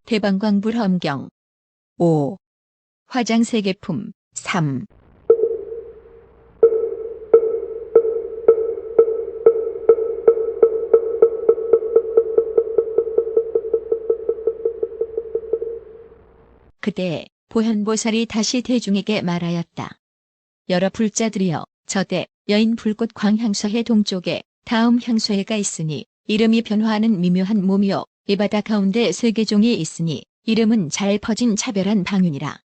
대방광불 엄경 5. 화장 세계품 3. 그때 보현보살이 다시 대중에게 말하였다. 여러 불자들이여, 저대 여인 불꽃 광향서해 동쪽에 다음 향소해가 있으니 이름이 변화하는 미묘한 몸이요, 이 바다 가운데 세계종이 있으니 이름은 잘 퍼진 차별한 방윤이라.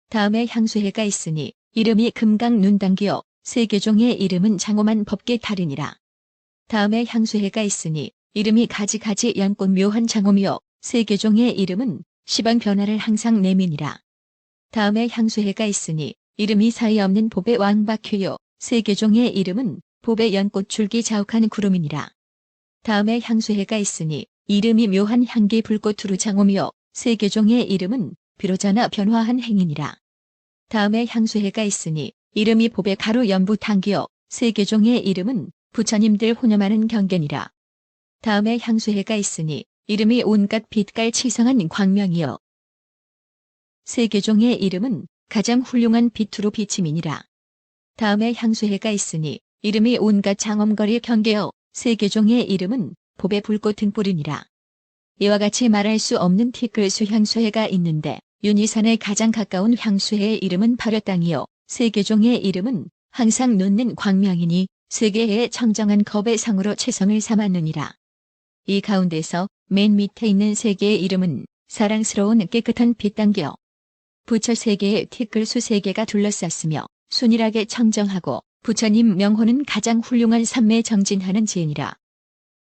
다음에 향수해가 있으니 이름이 금강 눈당기요, 세계종의 이름은 장엄한 법계 달인이라. 다음에 향수해가 있으니 이름이 가지가지 연꽃 묘한 장엄이요, 세계종의 이름은 시방 변화를 항상 내민이라. 다음에 향수해가 있으니 이름이 사이 없는 법의 왕박회요, 세계종의 이름은 법의 연꽃 줄기 자욱한 구름이니라. 다음에 향수해가 있으니 이름이 묘한 향기 불꽃으로 장엄이요, 세계종의 이름은 비로자나 변화한 행인이라. 다음에 향수해가 있으니 이름이 법의 가루 연부 당기요, 세계종의 이름은 부처님들 혼념하는 경계니라. 다음에 향수해가 있으니 이름이 온갖 빛깔 치성한 광명이요, 세계종의 이름은 가장 훌륭한 빛으로 비침이니라. 다음에 향수해가 있으니 이름이 온갖 장엄거리 경계요, 세계종의 이름은 법의 불꽃 등불이니라. 이와 같이 말할 수 없는 티끌수 향수해가 있는데 윤희산에 가장 가까운 향수해의 이름은 발효땅이요, 세계종의 이름은 항상 놓는 광명이니 세계의 청정한 겁의 상으로 체성을 삼았느니라. 이 가운데서 맨 밑에 있는 세계의 이름은 사랑스러운 깨끗한 빛당겨 부처 세계의 티끌수 세계가 둘러쌌으며 순일하게 청정하고 부처님 명호는 가장 훌륭한 삼매 정진하는 지혜니라.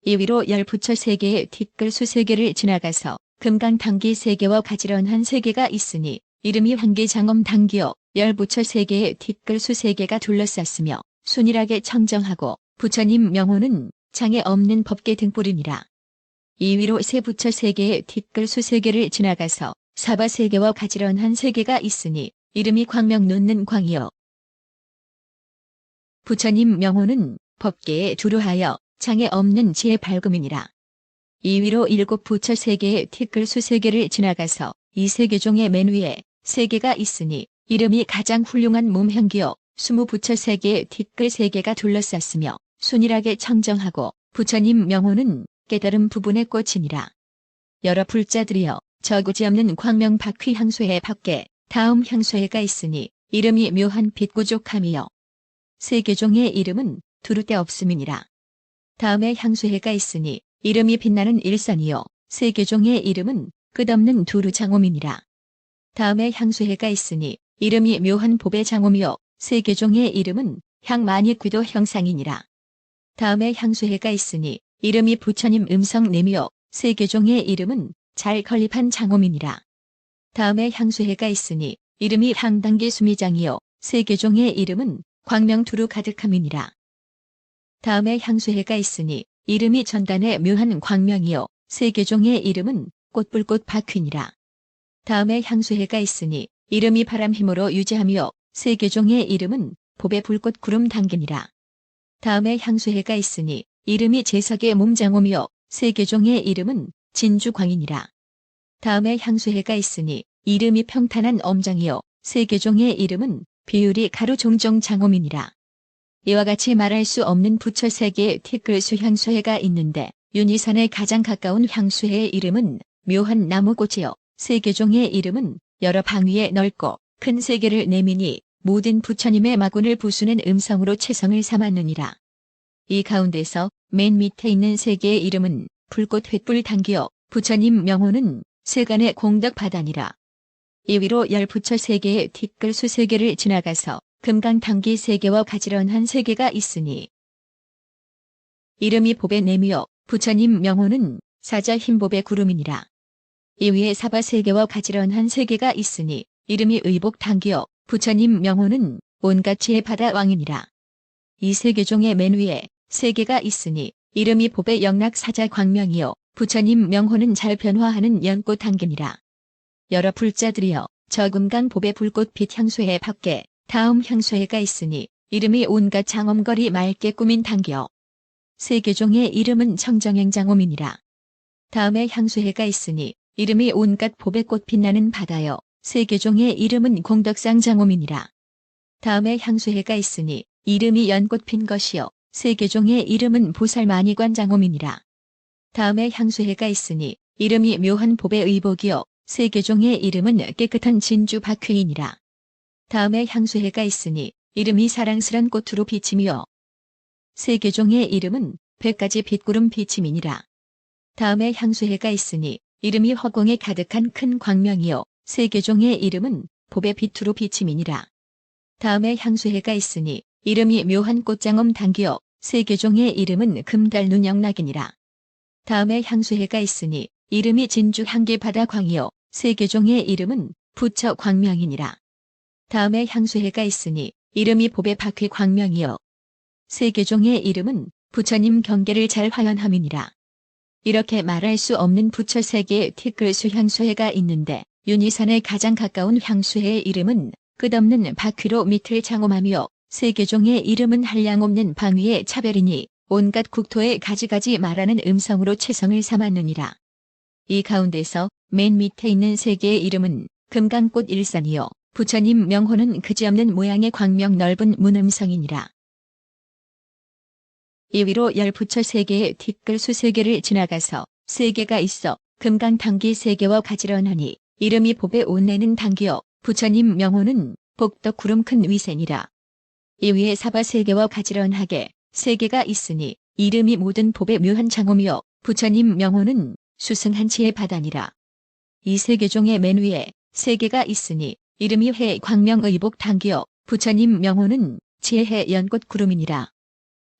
이 위로 열 부처 세계의 티끌수 세계를 지나가서 금강당기 세계와 가지런한 세계가 있으니 이름이 환기장엄 당기요, 열 부처 세계의 티끌수 세계가 둘러쌌으며 순일하게 청정하고 부처님 명호는 장애 없는 법계 등불이니라. 이 위로 세 부처 세계의 티끌수 세계를 지나가서 사바 세계와 가지런한 세계가 있으니 이름이 광명 놓는 광이요, 부처님 명호는 법계에 두루하여 장애 없는 지혜 밝음이니라. 이 위로 일곱 부처 세계의 티끌수 세계를 지나가서 이 세계종의 맨 위에 세계가 있으니 이름이 가장 훌륭한 몸향기요, 스무 부처 세계의 티끌 세계가 둘러쌌으며 순일하게 청정하고 부처님 명호는 깨달음 부분의 꽃이니라. 여러 불자들이여, 저구지 없는 광명 바퀴 향수해 밖에 다음 향수해가 있으니 이름이 묘한 빛구족함이요, 세계종의 이름은 두루 데 없음이니라. 다음에 향수해가 있으니 이름이 빛나는 일산이요, 세계종의 이름은 끝없는 두루 장엄이니라. 다음에 향수해가 있으니 이름이 묘한 법의 장엄이요, 세계종의 이름은 향만익귀도 형상이니라. 다음에 향수해가 있으니 이름이 부처님 음성 내미요, 세계종의 이름은 잘 건립한 장엄이니라. 다음에 향수해가 있으니 이름이 향당기 수미장이요, 세계종의 이름은 광명 두루 가득함이니라. 다음에 향수해가 있으니 이름이 전단의 묘한 광명이요, 세계종의 이름은 꽃불꽃 바퀴니라. 다음에 향수해가 있으니 이름이 바람 힘으로 유지하며 세계종의 이름은 법의 불꽃 구름 당기니라. 다음에 향수해가 있으니 이름이 제석의 몸장엄이요, 세계종의 이름은 진주광이니라. 다음에 향수해가 있으니 이름이 평탄한 엄장이요, 세계종의 이름은 비율이 가루 종종 장엄이니라. 이와 같이 말할 수 없는 부처 세계의 티끌수 향수해가 있는데 윤희산에 가장 가까운 향수해의 이름은 묘한 나무꽃이요, 세계종의 이름은 여러 방위에 넓고 큰 세계를 내미니 모든 부처님의 마군을 부수는 음성으로 체성을 삼았느니라. 이 가운데서 맨 밑에 있는 세계의 이름은 불꽃 횃불 당기요, 부처님 명호는 세간의 공덕 바다니라. 이 위로 열 부처 세계의 티끌수 세계를 지나가서 금강당기 세계와 가지런한 세계가 있으니 이름이 법의 내미요, 부처님 명호는 사자 흰법의 구름이니라. 이 위에 사바 세계와 가지런한 세계가 있으니 이름이 의복 당기요, 부처님 명호는 온갖 지혜 바다 왕이니라. 이 세계종의 맨 위에 세계가 있으니 이름이 법의 영락 사자 광명이요, 부처님 명호는 잘 변화하는 연꽃 당기니라. 여러 불자들이여 저금강 법의 불꽃빛 향수회 밖에 다음 향수회가 있으니 이름이 온갖 장엄거리 맑게 꾸민 단기여. 세계종의 이름은 청정행장엄이니라. 다음에 향수회가 있으니 이름이 온갖 법의 꽃 빛나는 바다여. 세계종의 이름은 공덕상장엄이니라. 다음에 향수회가 있으니 이름이 연꽃 핀 것이여. 세계종의 이름은 보살마니관장엄이니라. 다음에 향수회가 있으니 이름이 묘한 법의 의복이여. 세계종의 이름은 깨끗한 진주 박휘이니라. 다음에 향수회가 있으니 이름이 사랑스런 꽃으로 비침이여. 세계종의 이름은 100가지 빛구름 비침이니라. 다음에 향수회가 있으니 이름이 허공에 가득한 큰 광명이여. 세계종의 이름은 법의 빛으로 비침이니라. 다음에 향수회가 있으니 이름이 묘한 꽃장엄 단기여. 세계종의 이름은 금달눈영락이니라. 다음에 향수회가 있으니 이름이 진주 향기 바다 광이여. 세계종의 이름은 부처 광명이니라. 다음에 향수회가 있으니 이름이 법의 박휘 광명이여. 세계종의 이름은 부처님 경계를 잘 화연함이니라. 이렇게 말할 수 없는 부처 세계의 티끌수 향수회가 있는데 윤희산에 가장 가까운 향수회의 이름은 끝없는 박휘로 밑을 장엄하며 세계종의 이름은 한량없는 방위의 차별이니 온갖 국토에 가지가지 말하는 음성으로 최성을 삼았느니라. 이 가운데서 맨 밑에 있는 세계의 이름은 금강꽃 일산이요. 부처님 명호는 그지없는 모양의 광명 넓은 문음성이니라. 이 위로 열 부처 세계의 티끌수 세계를 지나가서 세계가 있어 금강 단기 세계와 가지런하니 이름이 법의 온내는 단기여. 부처님 명호는 복덕 구름 큰 위세니라. 이 위에 사바 세계와 가지런하게 세계가 있으니 이름이 모든 법의 묘한 장엄이여. 부처님 명호는 수승한 지의 바다니라. 이 세계종의 맨 위에 세계가 있으니 이름이 해 광명의복 단기여. 부처님 명호는 지혜해 연꽃 구름이니라.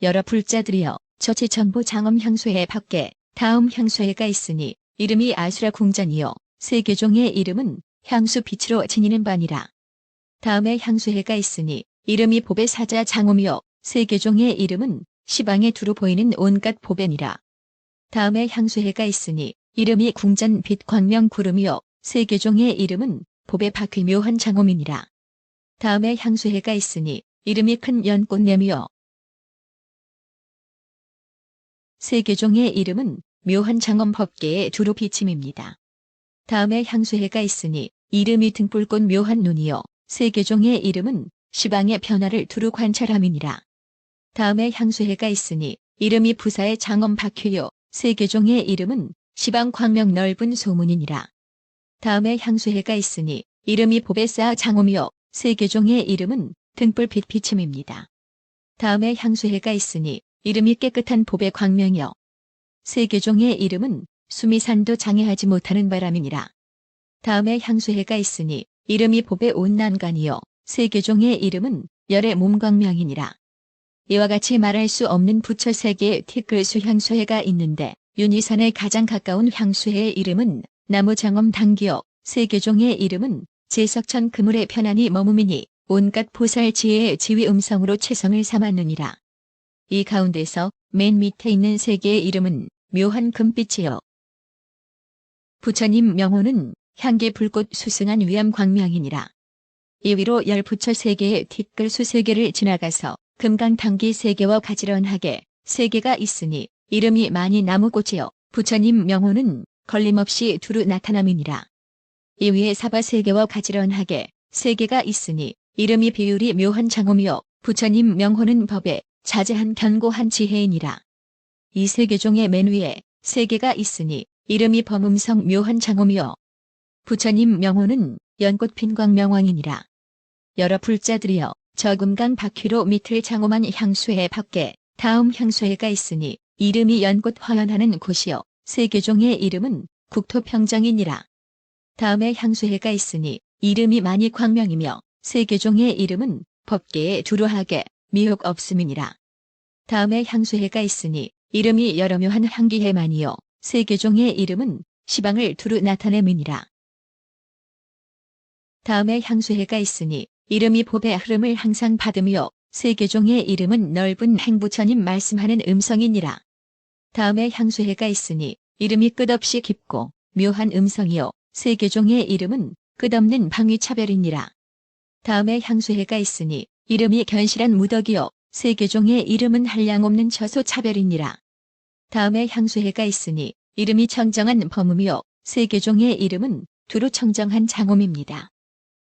여러 불자들이여 저치 전부 장엄 향수회 밖에 다음 향수회가 있으니 이름이 아수라 궁전이여. 세계종의 이름은 향수 빛으로 지니는 바니라. 다음에 향수회가 있으니 이름이 법의 사자 장엄이여. 세계종의 이름은 시방에 두루 보이는 온갖 법에니라. 다음에 향수회가 있으니 이름이 궁전 빛 광명 구름이여. 세계종의 이름은 법의 박휘 묘한 장엄이니라. 다음에 향수회가 있으니 이름이 큰 연꽃냄이여. 세계종의 이름은 묘한 장엄 법계의 두루 비침입니다. 다음에 향수회가 있으니 이름이 등불꽃 묘한 눈이여. 세계종의 이름은 시방의 변화를 두루 관찰함이니라. 다음에 향수회가 있으니 이름이 부사의 장엄 박휘여. 세계종의 이름은 시방 광명 넓은 소문이니라. 다음에 향수회가 있으니 이름이 법의 싸 장엄이여. 세계종의 이름은 등불빛 비침입니다. 다음에 향수회가 있으니 이름이 깨끗한 법의 광명이여. 세계종의 이름은 수미산도 장애하지 못하는 바람이니라. 다음에 향수회가 있으니 이름이 법의 온난간이여. 세계종의 이름은 열의 몸광명이니라. 이와 같이 말할 수 없는 부처 세계의 티끌수 향수회가 있는데 윤희산에 가장 가까운 향수회의 이름은 나무장엄 단기여. 세계종의 이름은 제석천 그물에 편안히 머무미니 온갖 보살 지혜의 지위 음성으로 최성을 삼았느니라. 이 가운데서 맨 밑에 있는 세계의 이름은 묘한 금빛이여. 부처님 명호는 향기 불꽃 수승한 위암 광명이니라. 이 위로 열 부처 세계의 티끌수 세계를 지나가서 금강 단기 세계와 가지런하게 세계가 있으니 이름이 많이 나무꽃이여. 부처님 명호는 걸림없이 두루 나타남이니라. 이 위에 사바 세계와 가지런하게 세계가 있으니 이름이 비율이 묘한 장엄이여. 부처님 명호는 법에 자제한 견고한 지혜이니라. 이 세계종의 맨 위에 세계가 있으니 이름이 범음성 묘한 장엄이여. 부처님 명호는 연꽃 핀 광명왕이니라. 여러 불자들이여 저금강 박휘로 밑을 장엄한 향수회 밖에 다음 향수회가 있으니 이름이 연꽃 화연하는 곳이여. 세계종의 이름은 국토평정이니라. 다음에 향수회가 있으니 이름이 많이 광명이며 세계종의 이름은 법계에 두루하게 미혹 없음이니라. 다음에 향수회가 있으니 이름이 여러 묘한 향기해만이여. 세계종의 이름은 시방을 두루 나타냄이니라. 다음에 향수회가 있으니 이름이 법의 흐름을 항상 받으며 세계종의 이름은 넓은 행부처님 말씀하는 음성이니라. 다음에 향수회가 있으니 이름이 끝없이 깊고 묘한 음성이요. 세계종의 이름은 끝없는 방위차별이니라. 다음에 향수해가 있으니 이름이 견실한 무덕이요 세계종의 이름은 한량없는 처소차별이니라. 다음에 향수해가 있으니 이름이 청정한 범음이요 세계종의 이름은 두루 청정한 장엄입니다.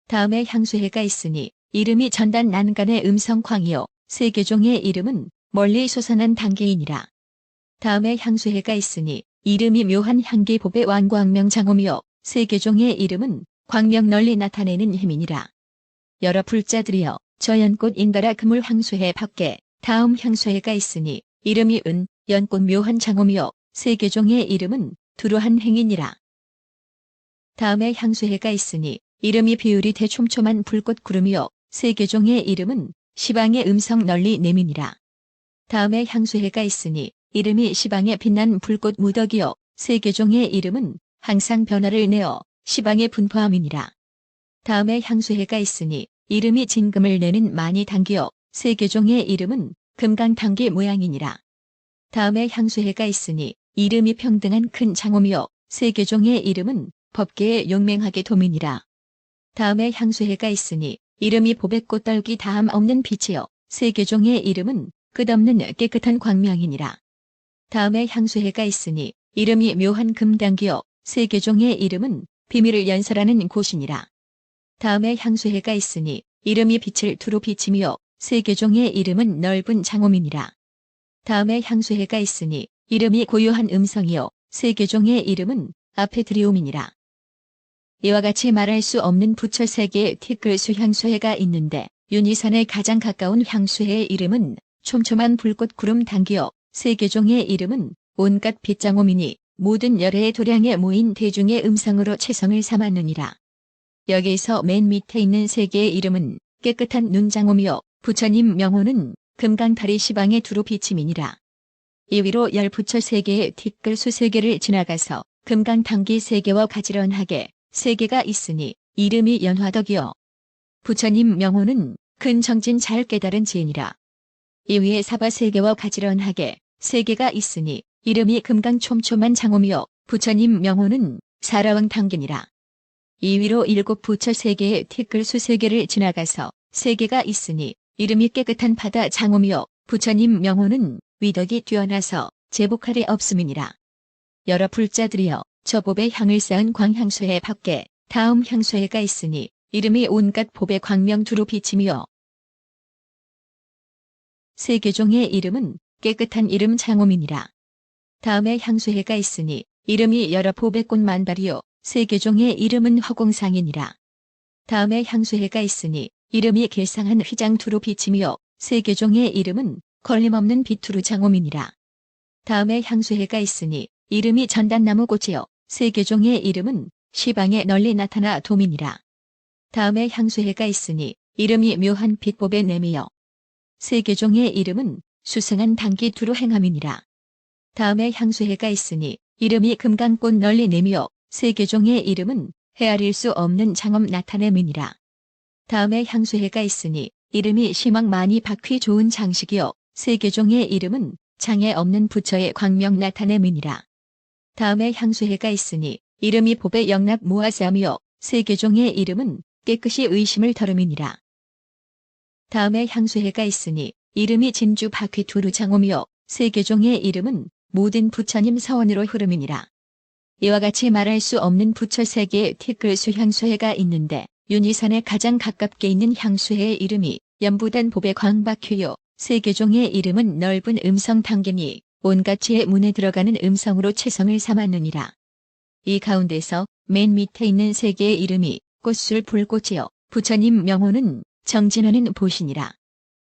다음에 향수해가 있으니 이름이 전단 난간의 음성광이요 세계종의 이름은 멀리 솟아난 단계이니라. 다음에 향수해가 있으니 이름이 묘한 향기법의 완광명 장엄이요 세계종의 이름은 광명 널리 나타내는 힘이니라. 여러 불자들이여 저 연꽃 인가라 그물 향수해 밖에 다음 향수해가 있으니 이름이 은 연꽃 묘한 장엄이요 세계종의 이름은 두루한 행이니라. 다음에 향수해가 있으니 이름이 비율이 대촘촘한 불꽃 구름이요 세계종의 이름은 시방의 음성 널리 내미니라. 다음에 향수해가 있으니 이름이 시방에 빛난 불꽃 무덕이요 세계종의 이름은 항상 변화를 내어 시방에 분포함이니라. 다음에 향수해가 있으니 이름이 진금을 내는 많이 당기요 세계종의 이름은 금강당기 모양이니라. 다음에 향수해가 있으니 이름이 평등한 큰 장엄이요 세계종의 이름은 법계에 용맹하게 도민이라. 다음에 향수해가 있으니 이름이 보배꽃 떨기 다함 없는 빛이요 세계종의 이름은 끝없는 깨끗한 광명이니라. 다음에 향수해가 있으니 이름이 묘한 금당기요 세계종의 이름은 비밀을 연설하는 곳이니라. 다음에 향수해가 있으니 이름이 빛을 두루 비침이요 세계종의 이름은 넓은 장엄이니라. 다음에 향수해가 있으니 이름이 고요한 음성이요 세계종의 이름은 앞에 드리움이니라. 이와 같이 말할 수 없는 부처 세 개의 티끌수 향수해가 있는데 윤희산에 가장 가까운 향수해의 이름은 촘촘한 불꽃 구름 당기요 세계종의 이름은 온갖 빛장엄이니 모든 열애의 도량에 모인 대중의 음성으로 최성을 삼았느니라. 여기서 맨 밑에 있는 세 개의 이름은 깨끗한 눈장엄이요 부처님 명호는 금강다리 시방에 두루 비침이니라. 이 위로 열 부처 세 개의 티끌수 세 개를 지나가서 금강당기 세 개와 가지런하게 세 개가 있으니 이름이 연화덕이요 부처님 명호는 큰 정진 잘 깨달은 지혜니라. 이 위에 사바 세 개와 가지런하게 세 개가 있으니 이름이 금강 촘촘한 장엄이요 부처님 명호는 사라왕 당기니라. 이 위로 일곱 부처 세 개의 티끌수 세 개를 지나가서 세 개가 있으니 이름이 깨끗한 바다 장엄이요 부처님 명호는 위덕이 뛰어나서 제복할이 없음이니라. 여러 불자들이여 저 법의 향을 쌓은 광향수해 밖에 다음 향수해가 있으니 이름이 온갖 법의 광명 두루 비침이요 세계종의 이름은 깨끗한 이름 장엄이니라. 다음에 향수해가 있으니 이름이 여러 법의 꽃 만발이요 세계종의 이름은 화공상이니라. 다음에 향수해가 있으니 이름이 길상한 휘장 두루 비침이요 세계종의 이름은 걸림없는 빛두루 장엄이니라. 다음에 향수해가 있으니 이름이 전단나무 꽃이요 세계종의 이름은 시방에 널리 나타나 도민이라. 다음에 향수해가 있으니 이름이 묘한 빛법의 내미요 세계종의 이름은 수승한 단기 두루 행함이니라. 다음에 향수해가 있으니 이름이 금강꽃 널리 내미요 세계종의 이름은 헤아릴 수 없는 장엄 나타냄이니라. 다음에 향수해가 있으니 이름이 심왕 많이 바퀴 좋은 장식이요 세계종의 이름은 장애 없는 부처의 광명 나타냄이니라. 다음에 향수해가 있으니 이름이 법의 영락 모아삼이요 세계종의 이름은 깨끗이 의심을 덜음이니라. 다음에 향수해가 있으니 이름이 진주 바퀴 두루 장엄이요 세계종의 이름은 모든 부처님 서원으로 흐름이니라. 이와 같이 말할 수 없는 부처 세 개의 티끌수 향수해가 있는데 윤희산에 가장 가깝게 있는 향수해의 이름이 연부단 법의 광바퀴요 세계종의 이름은 넓은 음성 당기니 온갖 지의 문에 들어가는 음성으로 최성을 삼았느니라. 이 가운데서 맨 밑에 있는 세 개의 이름이 꽃술 불꽃이요 부처님 명호는 정진하는 보시니라.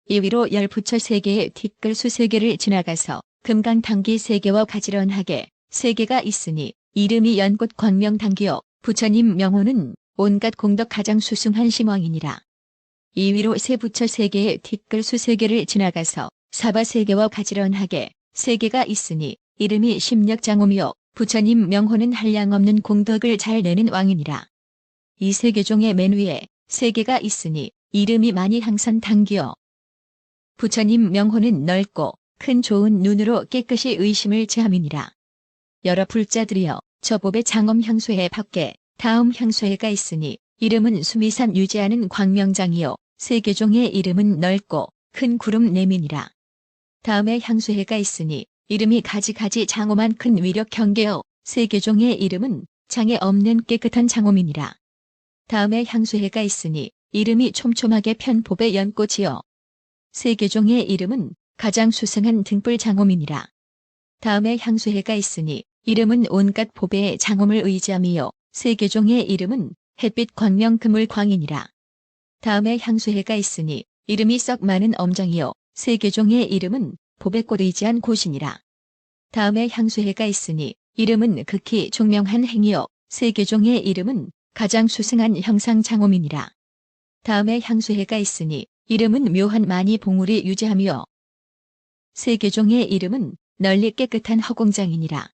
이 위로 열 부처 세 개의 티끌수 세 개를 지나가서 금강당기 세 개와 가지런하게 세 개가 있으니 이름이 연꽃 광명 당기요 부처님 명호는 온갖 공덕 가장 수승한 심왕이니라. 이 위로 세 부처 세 개의 티끌수 세 개를 지나가서 사바 세 개와 가지런하게 세 개가 있으니 이름이 심력장엄이요 부처님 명호는 한량없는 공덕을 잘 내는 왕이니라. 이 세 개 중에 맨 위에 세 개가 있으니 이름이 많이 항산 당기요 부처님 명호는 넓고 큰 좋은 눈으로 깨끗이 의심을 제함이니라. 여러 불자들이여 저 법의 장엄 향수해 밖에 다음 향수해가 있으니 이름은 수미산 유지하는 광명장이요 세계종의 이름은 넓고 큰 구름 내민이라. 다음에 향수해가 있으니 이름이 가지가지 장엄한 큰 위력 경계요 세계종의 이름은 장에 없는 깨끗한 장엄이니라. 다음에 향수해가 있으니 이름이 촘촘하게 편 봅의 연꽃이요 세계종의 이름은 가장 수승한 등불 장엄이니라. 다음에 향수해가 있으니 이름은 온갖 보배의 장엄을 의지함이요 세계종의 이름은 햇빛 광명 그물 광이니라. 다음에 향수해가 있으니 이름이 썩 많은 엄정이요 세계종의 이름은 보배꽃 의지한 곳이니라. 다음에 향수해가 있으니 이름은 극히 총명한 행이요 세계종의 이름은 가장 수승한 형상 장엄이니라. 다음에 향수해가 있으니 이름은 묘한 많이 봉우리 유지함이요 세계종의 이름은 널리 깨끗한 허공장이니라.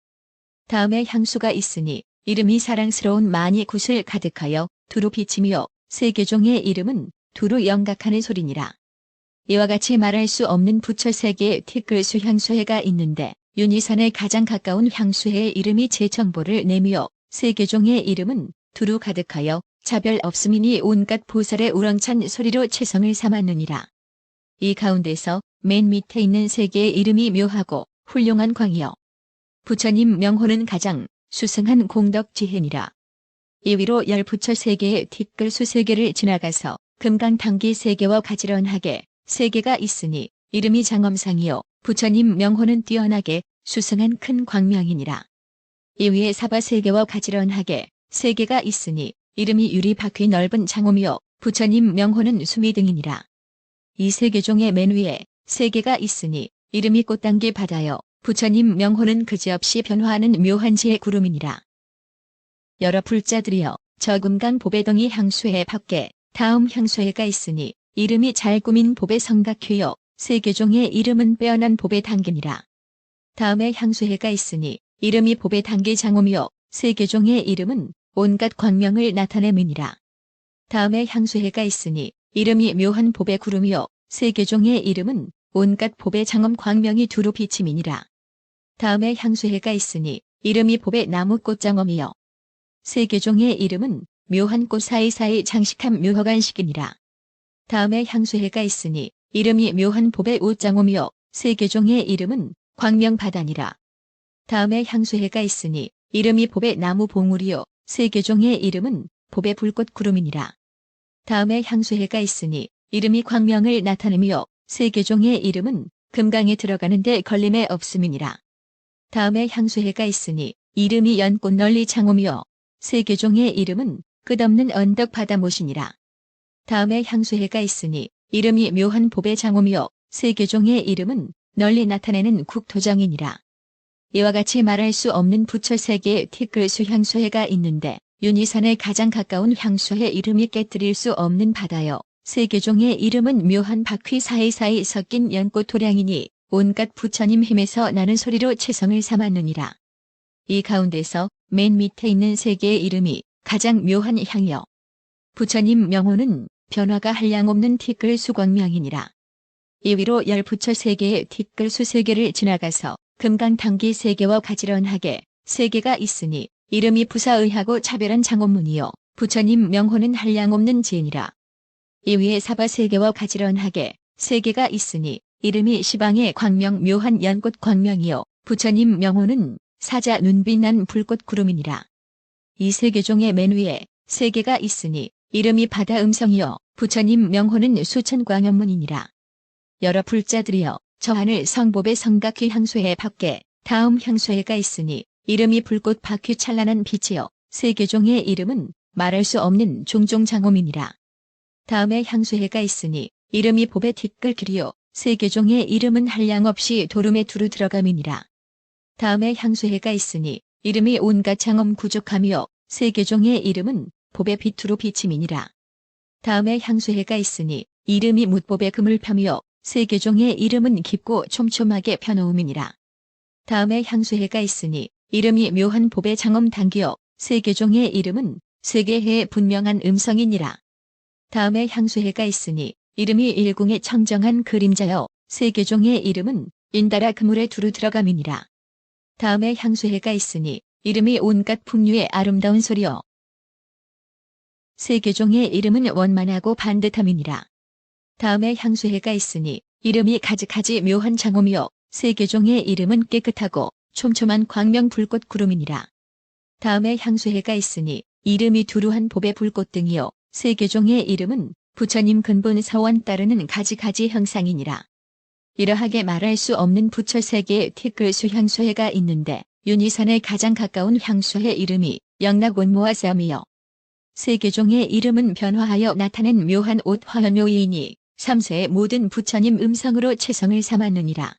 다음에 향수가 있으니 이름이 사랑스러운 많이 굿을 가득하여 두루 비침이요 세계종의 이름은 두루 영각하는 소리니라. 이와 같이 말할 수 없는 부처 세 개의 티끌수 향수해가 있는데 윤희산에 가장 가까운 향수해의 이름이 제청보를 내미요 세계종의 이름은 두루 가득하여 차별 없음이니 온갖 보살의 우렁찬 소리로 최성을 삼았느니라. 이 가운데서 맨 밑에 있는 세 개의 이름이 묘하고 훌륭한 광이요 부처님 명호는 가장 수승한 공덕 지혜니라. 이 위로 열 부처 세 개의 티끌수 세 개를 지나가서 금강탕기 세 개와 가지런하게 세 개가 있으니 이름이 장엄상이요 부처님 명호는 뛰어나게 수승한 큰 광명이니라. 이 위에 사바 세 개와 가지런하게 세 개가 있으니 이름이 유리 바퀴 넓은 장엄이요 부처님 명호는 수미 등이니라. 이 세 개 중에 맨 위에 세 개가 있으니 이름이 꽃단기 바다요 부처님 명호는 그지없이 변화하는 묘한 지의 구름이니라. 여러 불자들이여 저 금강 보배덩이 향수해 밖에 다음 향수해가 있으니 이름이 잘 꾸민 보배 성각회요 세 개 중에 이름은 빼어난 보배 당기니라. 다음에 향수해가 있으니 이름이 보배 당기 장엄이요 세 개 중에 이름은 온갖 광명을 나타내미니라. 다음에 향수해가 있으니 이름이 묘한 보배 구름이요 세 개 중에 이름은 온갖 보배 장엄 광명이 두루 비침이니라. 다음에 향수해가 있으니 이름이 보배 나무 꽃장엄이요 세 개 중에 이름은 묘한 꽃 사이사이 장식한 묘허간식이니라. 다음에 향수해가 있으니 이름이 묘한 보배 옷장엄이요 세 개 중에 이름은 광명바다니라. 다음에 향수해가 있으니 이름이 보배 나무 봉우리요 세 개 중에 이름은 보배 불꽃 구름이니라. 다음에 향수해가 있으니 이름이 광명을 나타내며 세 개 중에 이름은 금강에 들어가는데 걸림에 없음이니라. 다음에 향수해가 있으니 이름이 연꽃 널리 장엄이요 세 개 중에 이름은 끝없는 언덕 바다못이니라. 다음에 향수해가 있으니 이름이 묘한 보배 장엄이요 세 개 중에 이름은 널리 나타내는 국토장이니라. 이와 같이 말할 수 없는 부처 세 개의 티끌수 향수해가 있는데 윤희산에 가장 가까운 향수해 이름이 깨뜨릴 수 없는 바다요 세 개 중에 이름은 묘한 바퀴 사이사이 섞인 연꽃 토량이니 온갖 부처님 힘에서 나는 소리로 최성을 삼았느니라. 이 가운데서 맨 밑에 있는 세 개의 이름이 가장 묘한 향이요 부처님 명호는 변화가 한량없는 티끌수 광명이니라. 이 위로 열 부처 세 개의 티끌수 세 개를 지나가서 금강탕기 세 개와 가지런하게 세 개가 있으니 이름이 부사의하고 차별한 장엄문이요 부처님 명호는 한량없는 지혜니라. 이 위에 사바 세 개와 가지런하게 세 개가 있으니 이름이 시방의 광명 묘한 연꽃 광명이요 부처님 명호는 사자 눈빛난 불꽃 구름이니라. 이 세 개 중에 맨 위에 세 개가 있으니 이름이 바다 음성이요 부처님 명호는 수천 광연문이니라. 여러 불자들이여 저 하늘 성법의 성각휘 향수해 밖에 다음 향수해가 있으니 이름이 불꽃 바퀴 찬란한 빛이요 세 개 중에 이름은 말할 수 없는 종종 장엄이니라. 다음에 향수해가 있으니 이름이 보배 티끌 길이요 세 개 중에 이름은 한량없이 도름에 두루 들어감이니라. 다음에 향수해가 있으니 이름이 온갖 장엄 구족함이요 세 개 중에 이름은 보배 빛으로 비침이니라. 다음에 향수해가 있으니 이름이 묻보배 그물팜이요 세 개 중에 이름은 깊고 촘촘하게 펴놓음이니라. 다음에 향수해가 있으니 이름이 묘한 보배 장엄 단기요 세 개 중에 이름은 세 개의 분명한 음성이니라. 다음에 향수해가 있으니 이름이 일궁의 청정한 그림자요 세 개 중에 이름은 인달아 그물에 두루 들어감이니라. 다음에 향수해가 있으니 이름이 온갖 풍류의 아름다운 소리요 세계종의 이름은 원만하고 반듯함이니라. 다음에 향수해가 있으니 이름이 가지가지 묘한 장엄이요 세계종의 이름은 깨끗하고 촘촘한 광명 불꽃 구름이니라. 다음에 향수해가 있으니 이름이 두루한 보배 불꽃 등이요 세계종의 이름은 부처님 근본 서원 따르는 가지가지 형상이니라. 이러하게 말할 수 없는 부처 세계의 티끌수 향수해가 있는데 윤희산에 가장 가까운 향수해 이름이 영락온모아쌈이요 세계종의 이름은 변화하여 나타낸 묘한 옷 화현묘이니 삼세의 모든 부처님 음성으로 체성을 삼았느니라.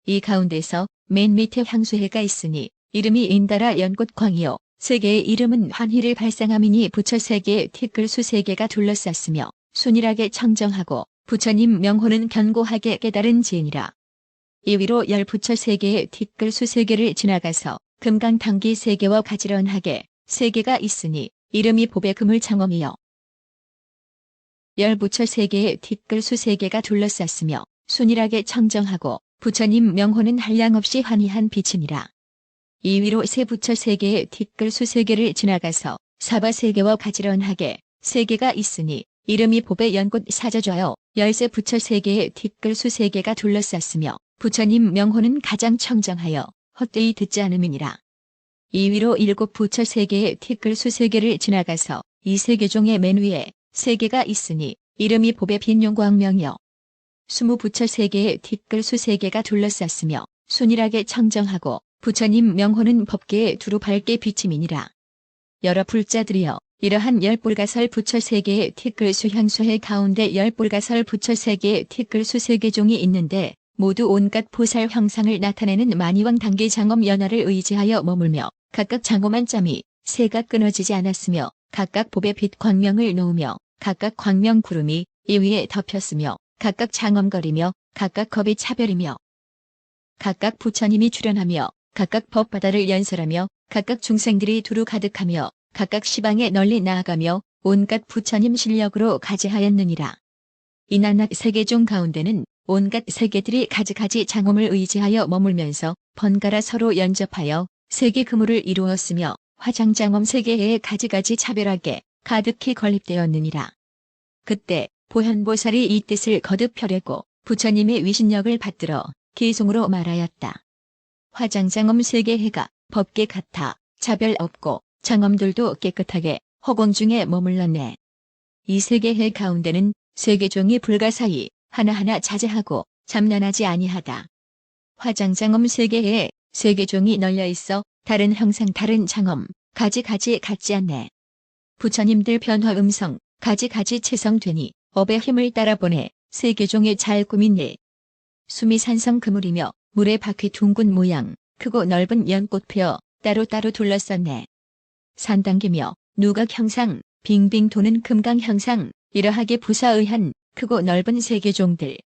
이 가운데서 맨 밑에 향수해가 있으니 이름이 인다라 연꽃광이요 세계의 이름은 환희를 발상함이니 부처 세계의 티끌수 세계가 둘러쌌으며 순일하게 청정하고 부처님 명호는 견고하게 깨달은 지니라. 이위로 열 부처 세계의 티끌수 세계를 지나가서 금강당기 세계와 가지런하게 세계가 있으니 이름이 보배 그물 장엄이요 열 부처 세계의 티끌수 세계가 둘러쌌으며 순일하게 청정하고 부처님 명호는 한량없이 환희한 빛이니라. 이위로 세 부처 세계의 티끌수 세계를 지나가서 사바 세계와 가지런하게 세계가 있으니 이름이 보배 연꽃 사저좌요 열세 부처 세계의 티끌수 세계가 둘러쌌으며 부처님 명호는 가장 청정하여 헛되이 듣지 않음이니라. 이위로 일곱 부처 세계의 티끌수 세계를 지나가서 이 세계종의 맨 위에 세계가 있으니 이름이 보배 빈용광명이요 스무 부처 세계의 티끌수 세계가 둘러쌌으며 순일하게 청정하고 부처님 명호는 법계에 두루 밝게 비침이니라. 여러 불자들이여 이러한 열불가설 부처 세계의 티끌수 향수해 가운데 열불가설 부처 세계의 티끌수 세계종이 있는데 모두 온갖 보살 형상을 나타내는 만이왕 단계 장엄 연화를 의지하여 머물며 각각 장엄한 짬이 새가 끊어지지 않았으며 각각 보배 빛 광명을 놓으며 각각 광명 구름이 이 위에 덮였으며 각각 장엄거리며 각각 겁이 차별이며 각각 부처님이 출현하며 각각 법바다를 연설하며 각각 중생들이 두루 가득하며 각각 시방에 널리 나아가며 온갖 부처님 실력으로 가지하였느니라. 이나낙 세계종 가운데는 온갖 세계들이 가지가지 장엄을 의지하여 머물면서 번갈아 서로 연접하여 세계 그물을 이루었으며 화장장엄 세계에 가지가지 차별하게 가득히 건립되었느니라. 그때 보현보살이 이 뜻을 거듭 펴려고 부처님의 위신력을 받들어 기송으로 말하였다. 화장장엄 세계해가 법계 같아 차별 없고 장엄들도 깨끗하게 허공 중에 머물렀네. 이 세계해 가운데는 세계종이 불가사의 하나하나 자제하고 잠난하지 아니하다. 화장장엄 세계에 세계종이 널려있어 다른 형상 다른 장엄 가지가지 같지 않네. 부처님들 변화 음성 가지가지 체성되니 업의 힘을 따라보내 세계종의 잘 꾸민 일. 수미 산성 그물이며 물의 바퀴 둥근 모양 크고 넓은 연꽃페어 따로따로 둘러쌌네. 산당기며 누각 형상 빙빙 도는 금강 형상 이러하게 부사의한 크고 넓은 세계종들.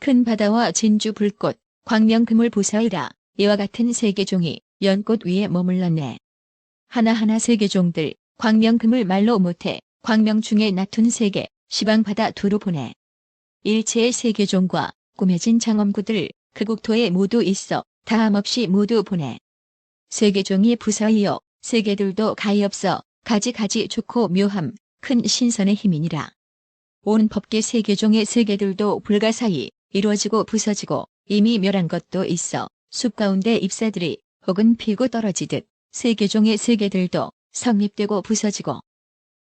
큰 바다와 진주 불꽃 광명 그물 부사의라 이와 같은 세계종이 연꽃 위에 머물렀네. 하나하나 세계종들 광명 그물 말로 못해 광명 중에 나툰 세계 시방바다 두루 보내. 일체의 세계종과 꾸며진 장엄구들 그 국토에 모두 있어 다함없이 모두 보내. 세계종이 부사이여 세계들도 가히없어 가지가지 좋고 묘함 큰 신선의 힘이니라. 온 법계 세계종의 세계들도 불가사의 이루어지고 부서지고 이미 멸한 것도 있어 숲 가운데 잎사들이 혹은 피고 떨어지듯 세계종의 세계들도 성립되고 부서지고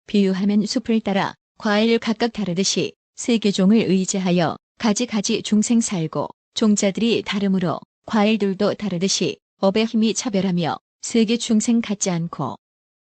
비유하면 숲을 따라 과일 각각 다르듯이 세계종을 의지하여 가지가지 중생 살고 종자들이 다르므로 과일들도 다르듯이 업의 힘이 차별하며 세계 중생 같지 않고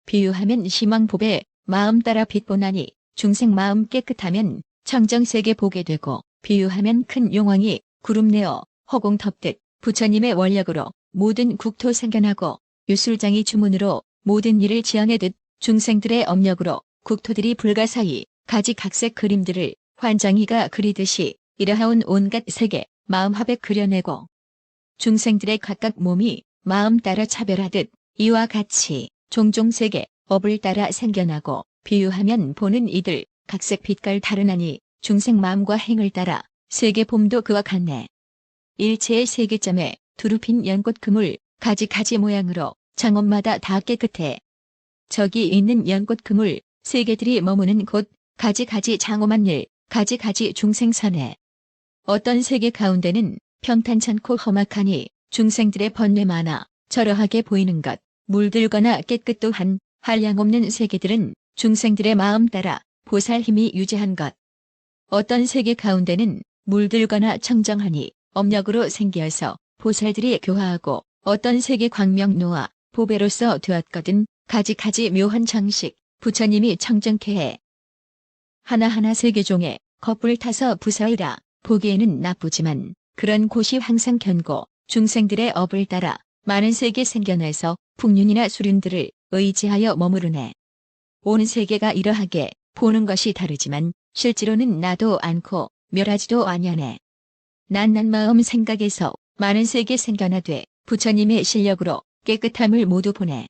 비유하면 심왕법에 마음 따라 빛보나니 중생 마음 깨끗하면 청정세계 보게 되고 비유하면 큰 용왕이 구름 내어 허공 덮듯 부처님의 원력으로 모든 국토 생겨나고 유술장이 주문으로 모든 일을 지어내듯 중생들의 업력으로 국토들이 불가사의 가지각색 그림들을 환장이가 그리듯이 이러하온 온갖 세계 마음 합에 그려내고 중생들의 각각 몸이 마음 따라 차별하듯 이와 같이 종종 세계 업을 따라 생겨나고 비유하면 보는 이들 각색 빛깔 다르나니 중생 마음과 행을 따라 세계 봄도 그와 같네. 일체의 세계점에 두루 핀 연꽃 그물 가지가지 모양으로 장엄마다 다 깨끗해. 저기 있는 연꽃 그물 세계들이 머무는 곳, 가지가지 장엄한 일, 가지가지 중생선해. 어떤 세계 가운데는 평탄찮고 험악하니 중생들의 번뇌 많아 저러하게 보이는 것, 물들거나 깨끗 또한 한량없는 세계들은 중생들의 마음 따라 보살 힘이 유지한 것. 어떤 세계 가운데는 물들거나 청정하니 업력으로 생기어서 보살들이 교화하고 어떤 세계 광명 노아 보배로서 되었거든 가지가지 묘한 장식 부처님이 청정케 해. 하나하나 세계종에 겁불 타서 부서이라 보기에는 나쁘지만 그런 곳이 항상 견고 중생들의 업을 따라 많은 세계 생겨나서 풍륜이나 수륜들을 의지하여 머무르네. 온 세계가 이러하게 보는 것이 다르지만 실제로는 나도 않고 멸하지도 아니하네. 난 마음 생각에서 많은 세계 생겨나되 부처님의 실력으로 깨끗함을 모두 보내.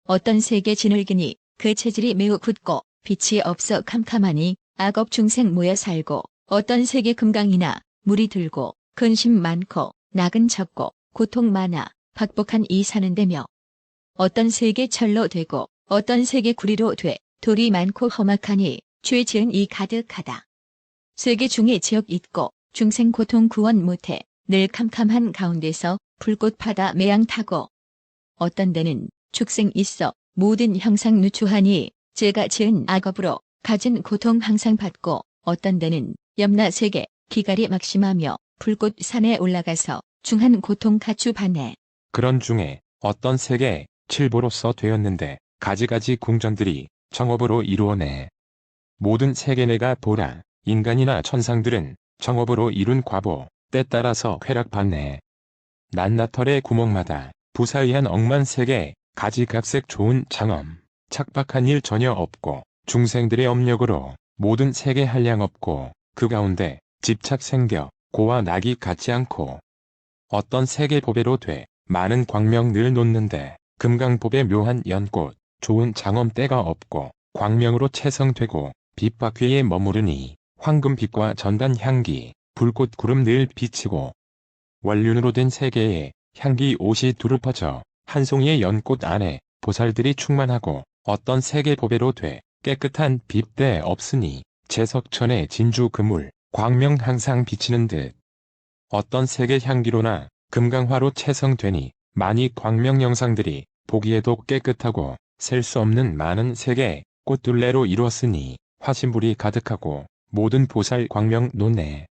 어떤 세계 지늘기니 그 체질이 매우 굳고 빛이 없어 캄캄하니 악업 중생 모여 살고 어떤 세계 금강이나 물이 들고 근심 많고 낙은 적고 고통 많아 박복한 이 사는 데며 어떤 세계 철로 되고 어떤 세계 구리로 돼 돌이 많고 험악하니 죄 지은 이 가득하다. 세계 중에 지역 있고 중생 고통 구원 못해 늘 캄캄한 가운데서 불꽃 파다 매양 타고 어떤 데는 축생 있어 모든 형상 누추하니 제가 지은 악업으로 가진 고통 항상 받고 어떤 데는 염라 세계 기갈이 막심하며 불꽃 산에 올라가서 중한 고통 가추 받네. 그런 중에 어떤 세계 칠보로서 되었는데 가지가지 궁전들이 정업으로 이루어내. 모든 세계내가 보라. 인간이나 천상들은 정업으로 이룬 과보 때 따라서 쾌락받네. 낱낱털의 구멍마다 부사의한 억만 세계 가지각색 좋은 장엄 착박한 일 전혀 없고 중생들의 업력으로 모든 세계 한량 없고 그 가운데 집착 생겨 고와 낙이 같지 않고 어떤 세계 보배로 돼 많은 광명 늘 놓는데 금강보배 묘한 연꽃 좋은 장엄 때가 없고 광명으로 채성되고 빛바퀴에 머무르니 황금빛과 전단 향기 불꽃 구름 늘 비치고 원륜으로 된 세계에 향기 옷이 두루 퍼져 한 송이의 연꽃 안에 보살들이 충만하고 어떤 세계 보배로 돼 깨끗한 빛대 없으니 제석천의 진주 그물 광명 항상 비치는 듯 어떤 세계 향기로나 금강화로 채성되니 많이 광명 영상들이 보기에도 깨끗하고 셀 수 없는 많은 세계 꽃둘레로 이루었으니 화신불이 가득하고 모든 보살 광명 논내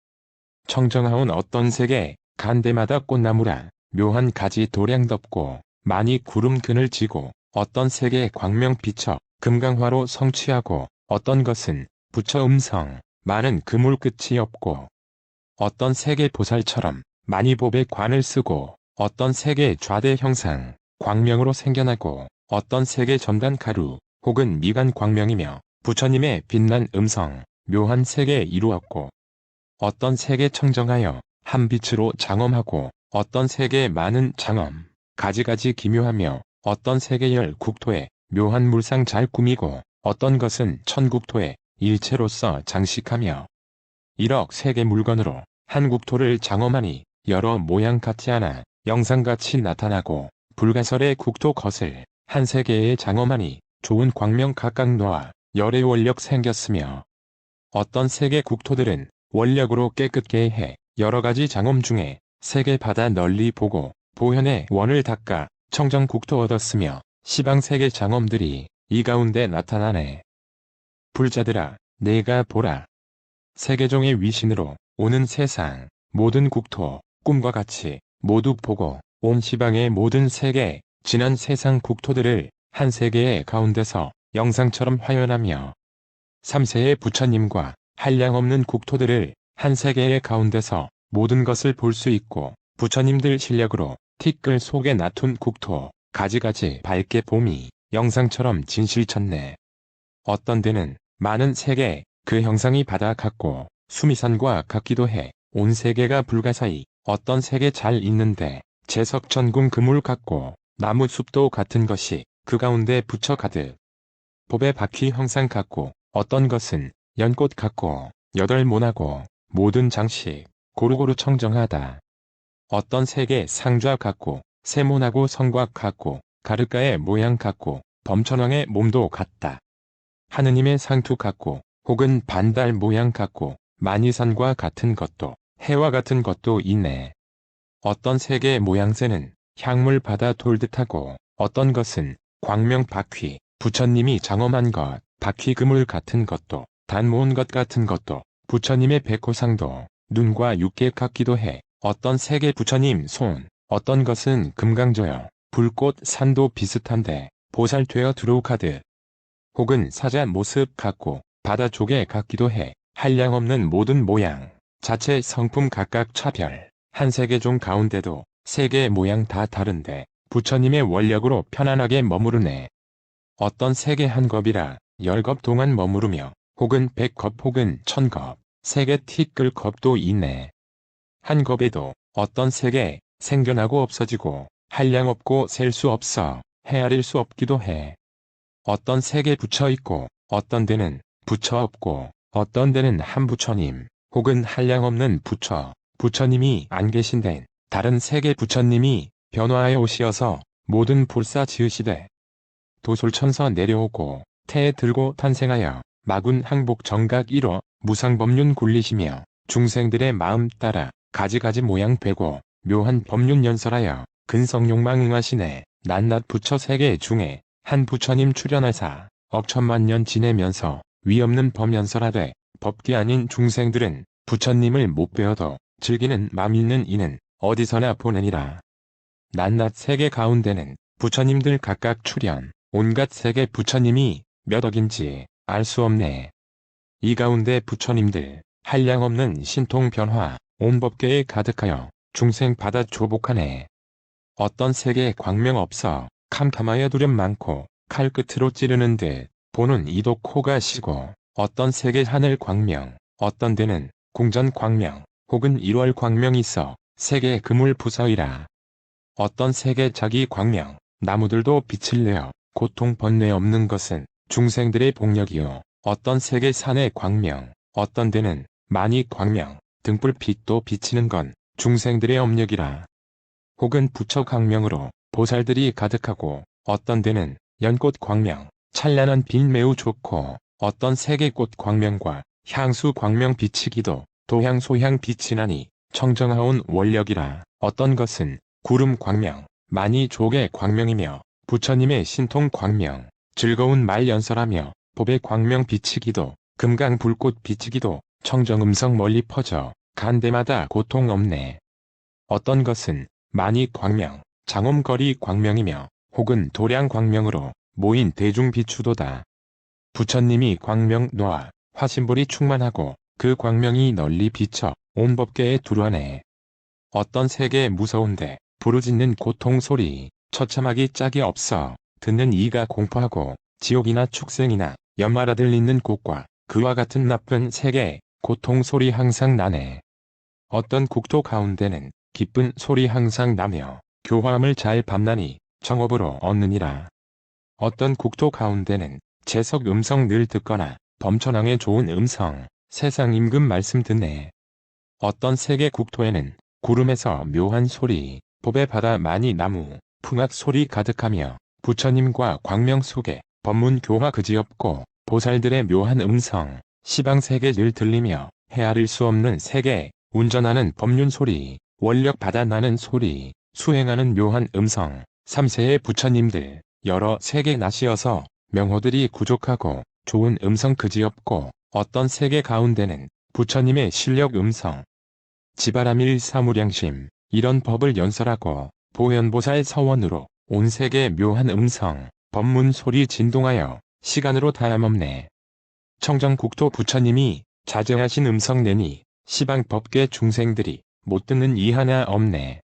청정하온 어떤 세계 간대마다 꽃나무라 묘한 가지 도량 덮고 많이 구름 그늘 지고 어떤 세계 광명 비쳐 금강화로 성취하고 어떤 것은 부처 음성 많은 그물 끝이 없고 어떤 세계 보살처럼 많이 보배 관을 쓰고 어떤 세계 좌대 형상 광명으로 생겨나고 어떤 세계 전단 가루 혹은 미간 광명이며 부처님의 빛난 음성 묘한 세계 이루었고 어떤 세계 청정하여 한 빛으로 장엄하고 어떤 세계 많은 장엄 가지가지 기묘하며 어떤 세계 열 국토에 묘한 물상 잘 꾸미고 어떤 것은 천국토에 일체로서 장식하며 1억 세계 물건으로 한 국토를 장엄하니 여러 모양 같지 않아 영상같이 나타나고 불가설의 국토 것을 한 세계에 장엄하니 좋은 광명 각각 놓아 열의 원력 생겼으며 어떤 세계 국토들은 원력으로 깨끗게 해 여러가지 장엄 중에 세계 바다 널리 보고 보현의 원을 닦아 청정 국토 얻었으며 시방 세계 장엄들이 이 가운데 나타나네. 불자들아 내가 보라. 세계종의 위신으로 오는 세상 모든 국토 꿈과 같이 모두 보고 온 시방의 모든 세계 지난 세상 국토들을 한 세계의 가운데서 영상처럼 화연하며 3세의 부처님과 한량없는 국토들을 한 세계의 가운데서 모든 것을 볼 수 있고 부처님들 실력으로 티끌 속에 놔둔 국토 가지가지 밝게 봄이 영상처럼 진실쳤네. 어떤 데는 많은 세계 그 형상이 바다 같고 수미산과 같기도 해 온 세계가 불가사의 어떤 세계 잘 있는데 제석천궁 그물 같고 나무 숲도 같은 것이 그 가운데 붙여 가득 보배 바퀴 형상 같고 어떤 것은 연꽃 같고 여덟 모나고 모든 장식 고루고루 청정하다. 어떤 세계 상좌 같고 세모나고 성곽 같고 가르가의 모양 같고 범천왕의 몸도 같다. 하느님의 상투 같고 혹은 반달 모양 같고 만이산과 같은 것도 해와 같은 것도 있네. 어떤 색의 모양새는 향물 바다 돌듯하고 어떤 것은 광명 바퀴, 부처님이 장엄한 것, 바퀴 그물 같은 것도 단모은 것 같은 것도 부처님의 백호상도 눈과 육계 같기도 해. 어떤 색의 부처님 손, 어떤 것은 금강저여, 불꽃 산도 비슷한데 보살되어 들어오카듯 혹은 사자 모습 같고 바다 조개 같기도 해. 한량없는 모든 모양, 자체 성품 각각 차별, 한 세계 종 가운데도 세계의 모양 다 다른데 부처님의 원력으로 편안하게 머무르네. 어떤 세계 한 겁이라 10겁 동안 머무르며 혹은 100겁 혹은 1000겁, 세계 티끌 겁도 있네. 한 겁에도 어떤 세계 생겨나고 없어지고 한량없고 셀 수 없어 헤아릴 수 없기도 해. 어떤 세계 붙여 있고 어떤 데는 붙여 없고 어떤 데는 한 부처님 혹은 한량없는 부처님이 안 계신 데는 다른 세계 부처님이 변화하여 오시어서 모든 불사 지으시되 도솔천서 내려오고 태에 들고 탄생하여 마군 항복 정각 이뤄 무상법륜 굴리시며 중생들의 마음 따라 가지가지 모양 되고 묘한 법륜 연설하여 근성욕망 응하시네. 낱낱 부처 세계 중에 한 부처님 출현하사 억천만년 지내면서 위없는 법 연설하되 법기 아닌 중생들은 부처님을 못 배워도 즐기는 맘 있는 이는 어디서나 보내니라. 낱낱 세계 가운데는 부처님들 각각 출현, 온갖 세계 부처님이 몇 억인지 알 수 없네. 이 가운데 부처님들 한량없는 신통 변화, 온 법계에 가득하여 중생 받아 조복하네. 어떤 세계에 광명 없어 캄캄하여 두렵 많고 칼끝으로 찌르는 듯 보는 이도 코가 시고 어떤 세계 하늘 광명, 어떤 데는 궁전 광명 혹은 일월 광명이 있어 세계 그물 부서이라. 어떤 세계 자기 광명, 나무들도 빛을 내어 고통 번뇌 없는 것은 중생들의 복력이요. 어떤 세계 산의 광명, 어떤 데는 많이 광명, 등불빛도 비치는 건 중생들의 업력이라. 혹은 부처 광명으로 보살들이 가득하고 어떤 데는 연꽃 광명, 찬란한 빛 매우 좋고 어떤 세계 꽃 광명과 향수 광명 비치기도 도향 소향 빛이 나니 청정하온 원력이라. 어떤 것은 구름 광명, 많이 조개 광명이며 부처님의 신통 광명, 즐거운 말 연설하며 법의 광명 비치기도 금강 불꽃 비치기도 청정음성 멀리 퍼져 간데마다 고통 없네. 어떤 것은 많이 광명, 장엄거리 광명이며 혹은 도량 광명으로 모인 대중 비추도다. 부처님이 광명 놓아 화신불이 충만하고 그 광명이 널리 비쳐 온 법계에 두루하네. 어떤 세계 무서운데 부르짖는 고통 소리, 처참하기 짝이 없어 듣는 이가 공포하고 지옥이나 축생이나 연마라 들리는 곳과 그와 같은 나쁜 세계 고통 소리 항상 나네. 어떤 국토 가운데는 기쁜 소리 항상 나며 교화음을 잘 밤나니 정업으로 얻느니라. 어떤 국토 가운데는 재석 음성 늘 듣거나 범천왕의 좋은 음성, 세상 임금 말씀 듣네. 어떤 세계 국토에는 구름에서 묘한 소리, 법의 바다 많이 나무, 풍악 소리 가득하며 부처님과 광명 속에 법문 교화 그지없고 보살들의 묘한 음성, 시방세계 늘 들리며 헤아릴 수 없는 세계, 운전하는 법륜 소리, 원력 바다 나는 소리, 수행하는 묘한 음성, 삼세의 부처님들, 여러 세계 나시어서 명호들이 구족하고 좋은 음성 그지없고 어떤 세계 가운데는 부처님의 실력 음성, 지바라밀 사무량심, 이런 법을 연설하고 보현보살 서원으로 온 세계 묘한 음성, 법문 소리 진동하여 시간으로 다함없네. 청정국토 부처님이 자제하신 음성 내니 시방 법계 중생들이 못 듣는 이 하나 없네.